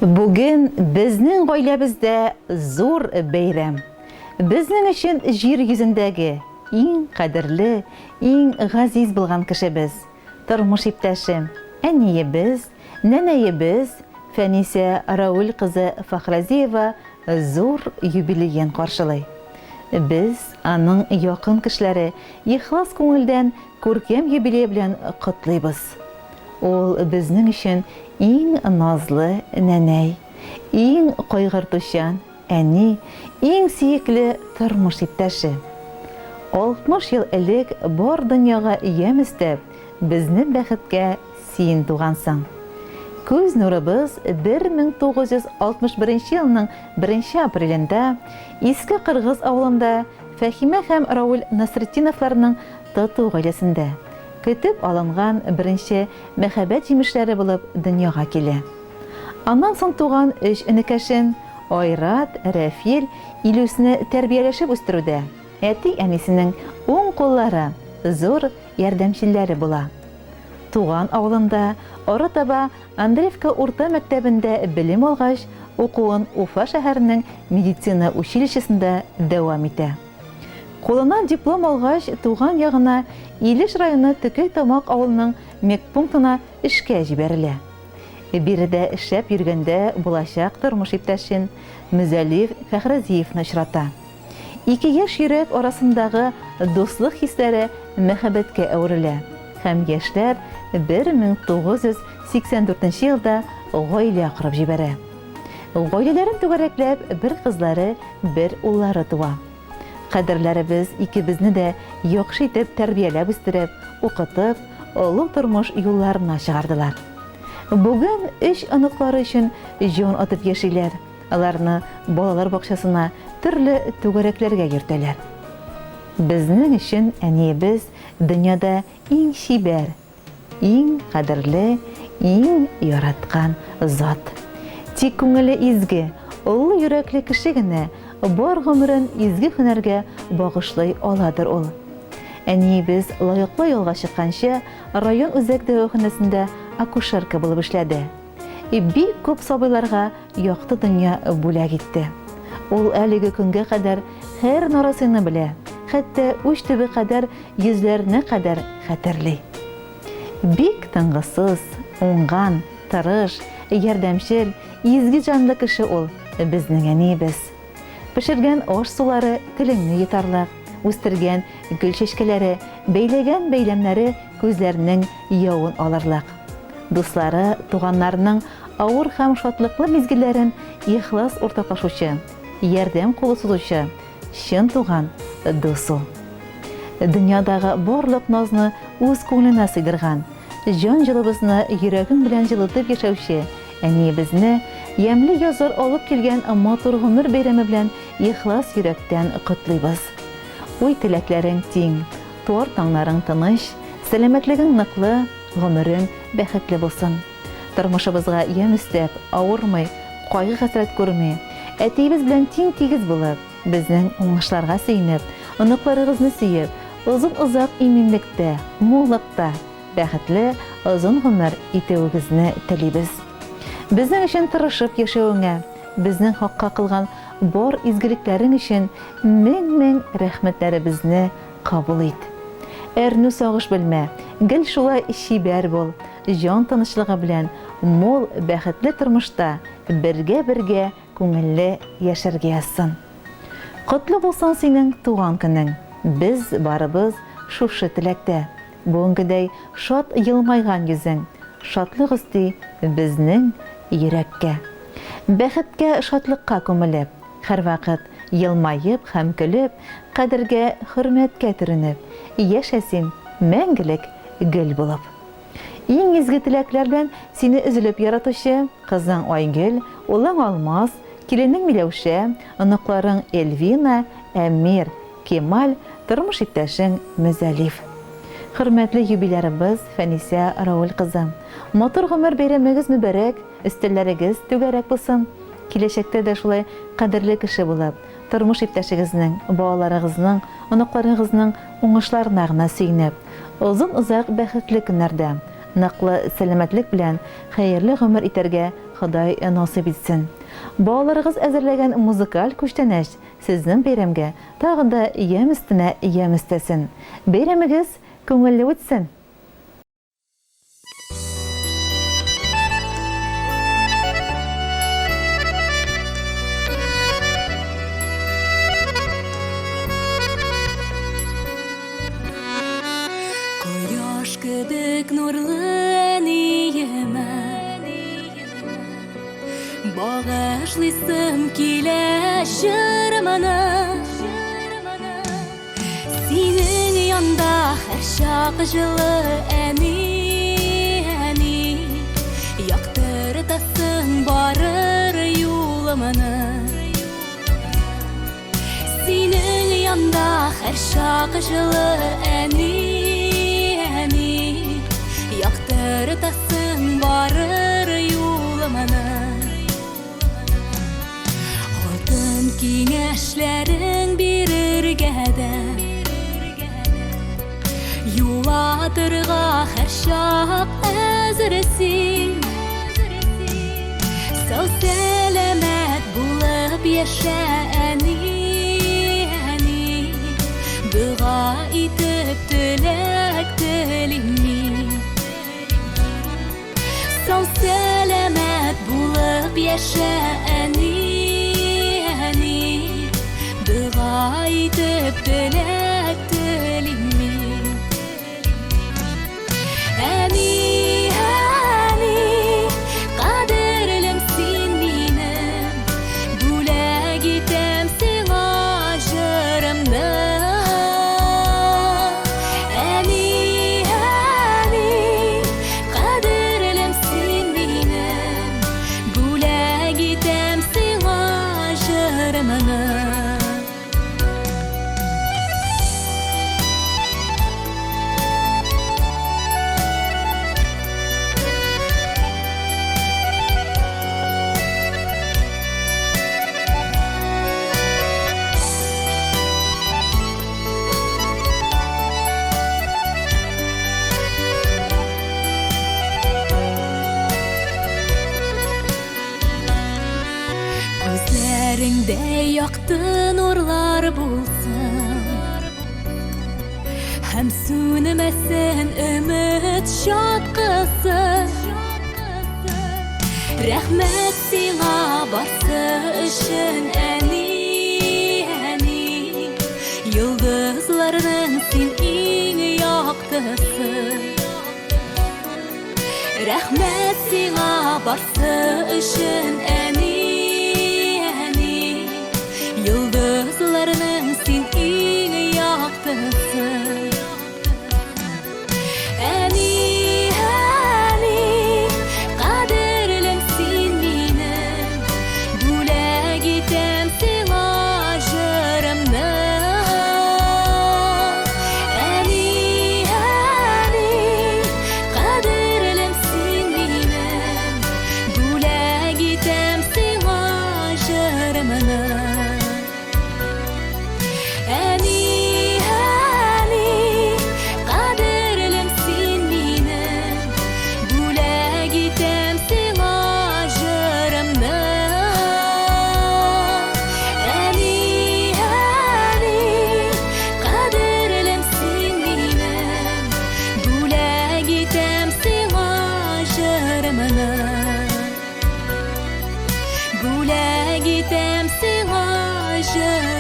Бүген безнең гаиләбездә зур бәйрәм. Безнең өчен җир йөзендәге иң кадерле, иң газиз булган кешебез, тормыш иптәшем, әниебез, нәнәебез Фәнисә Рауил кызы Фахразиева зур юбилейен каршылый. Без аның якын кешеләре ихлас күңелдән күркәм юбилей белән котлыйбыз. Ул безнең өчен иң назлы нәнәй, иң кайгыртучан әни, иң сөекле тормыш иптәше. 60 ел элек бар дөньяга ям өстәп, безнең бәхеткә син тугансың. Күз нурыбыз 1961 елның 1 апрелендә Иске Кыргыз авылында Фәхимә һәм Рауил Насретдиновларның тату гаиләсендә көтеп алынган беренче мәхәббәт җимешләре булып дөньяга килә. Аннан соң туган 3 энекәшен Айрат, Рәфил, Илүсне тәрбияләшеп үстерүдә әти-әнисенең уң куллары, зур ярдәмчеләре була. Туган авылында арытаба Андреевка урта мәктәбендә белем алгач, укуын Уфа шәһәренең медицина училищесында дәвам итә. Кулына диплом алгач, туган ягына Илеш районы Төкәйтамак авылының медпунктына эшкә җибәрелә. Биредә эшләп йөргәндә булачак тормыш иптәшен Мөзәлиф Фәхразиевны очрата. Ике яшь йөрәк арасындагы дуслык хисләре мәхәббәткә әверелә һәм яшьләр 1984 елда гаилә корып җибәрә. Гаиләләрен түгәрәкләп, бер кызлары, бер уллары туа. Кадерләребез икебезне дә яхшы итеп тәрбияләп үстереп, укытып, олуг тормыш юлларына чыгардылар. Бүген 3 оныклары өчен җан атып яшиләр. Аларны балалар бакчасына, төрле түгәрәкләргә йөртәләр. Безнең өчен әниебез дөньяда иң чибәр, иң кадерле, иң яраткан зат. Тик күңеле изге, олы йөрәкле кеше генә бар гомерен изге һөнәргә багышлый аладыр ул. Әниебез лаеклы юлга чыкканча район үзәк дәваханәсендә акушерка булып эшләде. Бик күп сабыйларга якты дөнья бүләк итте. Ул әлеге көнгә кадәр һәр нарасыны белә, хәтта үч төбе кадәр йөзләренә кадәр хәтерли. Бик тыңгысыз, уңган, тырыш, ярдәмчел, изге җанлы кеше ул безнең әниебез. Пешергән аш сулары телеңне йотарлык, үстергән гөл чәчкәләре, бәйләгән бәйләмнәре күзләренең явын алырлык. Дуслары, туганнарының авыр һәм шатлыклы мизгелләрен ихлас уртаклашучы, ярдәм кулы сузучы, чын туган дус ул. Дөньядагы барлык назны үз күңеленә сыйдырган, җан җылыбызны йөрәгең белән җылытып яшәүче әниебезне ямьле язар алып килгән матур гомер бәйрәме белән ихлас йөрәктән котлыйбыз. Уй теләкләрең тиң, туар таңнарың тыныч, сәламәтлегең ныклы, гомерең бәхетле булсын. Тормышыбызга ям өстәп, авырмый, кайгы-хәсрәт күрми, әтиебез белән тиң-тигез булып, безнең уңышларга сөенеп, оныкларыгызны сөеп, озын-озак иминлектә, муллыкта, бәхетле, озын гомер итүегезне телибез. Безнең өчен тырышып яшәвеңә, безнең хакка кылган бар изгелекләрең өчен мең-мең рәхмәтләребезне кабул ит. Әрнү сагыш белмә, гел шулай чибәр бул, җан тынычлыгы белән мул бәхетле тормышта бергә-бергә күңелле яшәргә язсын. Котлы булсын синең туган көнең. Без барыбыз шушы теләктә. Бүгенгедәй шат елмайган йөзең, шатлык өсти безнең йөрәккә. Бәхеткә, шатлыкка күмелеп, һәрвакыт елмайып һәм көлеп, кадергә, хөрмәткә төренеп, яшәсин мәңгелек гөл булып. Иң изге теләкләр белән сине өзелеп яратучы кызың Айгөл, улың Алмаз, киленең Миләүшә, оныкларың Эльвина, Әмир, Кемаль, тормыш иптәшең Мөзәлиф. Хөрмәтле юбилярыбыз Фәнисә Рауил кызы, матур гомер бәйрәмегез мөбарәк, өстәлләрегез түгәрәк булсын. Киләчәктә дә шулай кадерле кеше булып, тормыш иптәшегезнең, балаларыгызның, оныкларыгызның уңышларына гына сөенеп, озын-озак бәхетле көннәрдә Нақлы сәламәтлек белән хәерле гомер итәргә Ходай насыйп итсен. Балаларыгыз әзерләгән музыкаль күчтәнәч сезнең бәйрәмгә тагын да ям өстенә ям өстәсен. Бәйрәмегез күңелле үтсен. Кояш кебек нурлы ниемә Багышлыйсым килә җырманы Синең янда һәр чак җылы әни Яктыртасың барыр юлымны Синең янда һәр чак җылы әни Яктыртасың барыр юлымны Алтын киңәшләрең бирергә дә Юлатырга һәр чак әзерсең Сау сәламәт булып яшә әни Дуга итеп теләк телим Сау сәламәт булып яшә әни Дуга итеп теләк телим Әни, кадерлем син минем Бүләк итәм сиңа җырымны Әни, кадерлем син минем Бүләк итәм сиңа җырымны Күзләреңдә якты нурлар булсын Һәм сүнмәсен өмет чаткысы Рәхмәт сиңа барсы өчен әни Йолдызларның син иң яктысы Рәхмәт сиңа барсы өчен әни Йолдызларның син иң яктысы Әни, кадерлем син минем Бүләк итәм сиңа җырымны Әни, кадерлем син минем Бүләк итәм сиңа җырымны Әни, кадерлем син минем Бүләк итәм сиңа җырымны Әни, кадерлем син минем Бүләк итәм сиңа җырымны Бүләк итәм сиңа җырымны